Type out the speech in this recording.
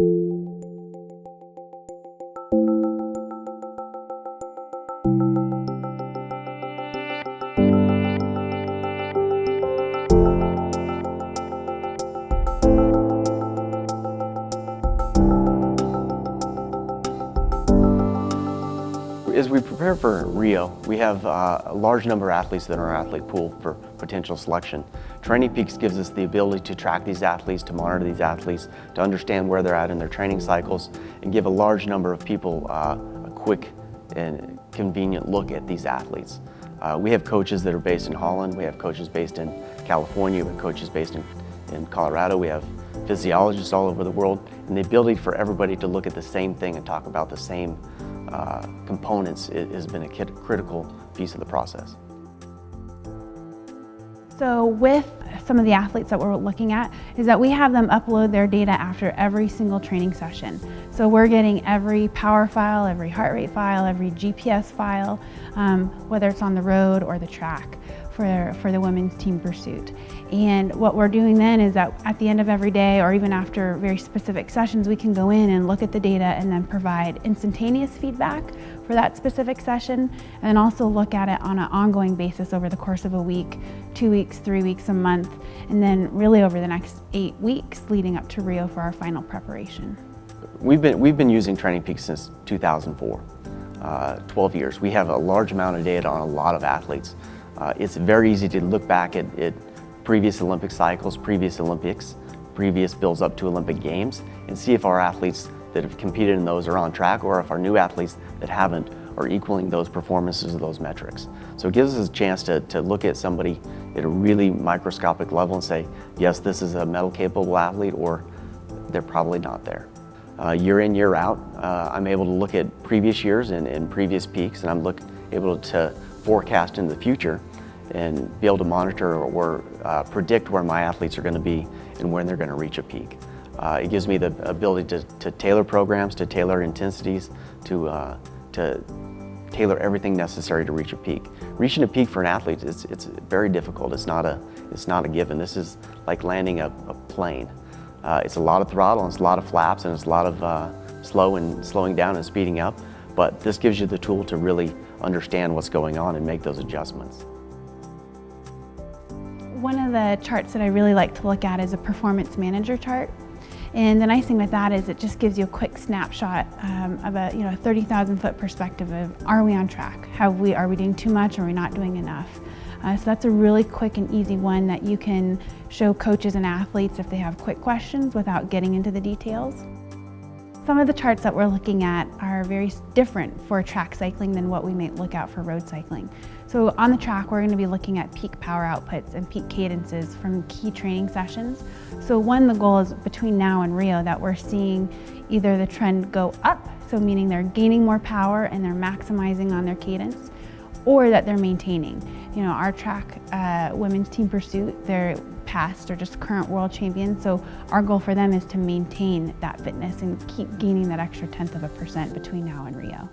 As we prepare for Rio, we have a large number of athletes that are in our athlete pool for potential selection. TrainingPeaks gives us the ability to track these athletes, to monitor these athletes, to understand where they're at in their training cycles, and give a large number of people a quick and convenient look at these athletes. We have coaches that are based in Holland, we have coaches based in California, we have coaches based in Colorado, we have physiologists all over the world, and the ability for everybody to look at the same thing and talk about the same components has been a critical piece of the process. So with some of the athletes that we're looking at is that we have them upload their data after every single training session. So we're getting every power file, every heart rate file, every GPS file, whether it's on the road or the track for the women's team pursuit. And what we're doing then is that at the end of every day or even after very specific sessions, we can go in and look at the data and then provide instantaneous feedback for that specific session, and also look at it on an ongoing basis over the course of a week, 2 weeks, 3 weeks, a month, and then really over the next 8 weeks leading up to Rio for our final preparation. We've been using TrainingPeaks since 2004, 12 years. We have a large amount of data on a lot of athletes. It's very easy to look back at previous Olympic cycles, previous Olympics, previous builds up to Olympic Games, and see if our athletes that have competed in those are on track, or if our new athletes that haven't are equaling those performances or those metrics. So it gives us a chance to look at somebody at a really microscopic level and say, yes, this is a medal capable athlete, or they're probably not there. Year in, year out, I'm able to look at previous years and previous peaks, and I'm able to forecast in the future and be able to monitor or predict where my athletes are going to be and when they're going to reach a peak. It gives me the ability to tailor programs, to tailor intensities, to tailor everything necessary to reach a peak. Reaching a peak for an athlete, it's very difficult. It's not a given. This is like landing a plane. It's a lot of throttle, and it's a lot of flaps, and it's a lot of slowing down and speeding up. But this gives you the tool to really understand what's going on and make those adjustments. One of the charts that I really like to look at is a performance manager chart. And the nice thing with that is it just gives you a quick snapshot of a 30,000 foot perspective of, are we on track? Are we doing too much? Are we not doing enough? So that's a really quick and easy one that you can show coaches and athletes if they have quick questions without getting into the details. Some of the charts that we're looking at are very different for track cycling than what we might look at for road cycling. So on the track, we're going to be looking at peak power outputs and peak cadences from key training sessions. So the goal is between now and Rio that we're seeing either the trend go up, so meaning they're gaining more power and they're maximizing on their cadence, or that they're maintaining. Our track women's team pursuit, they're past or just current world champions, so our goal for them is to maintain that fitness and keep gaining that extra 1/10% between now and Rio.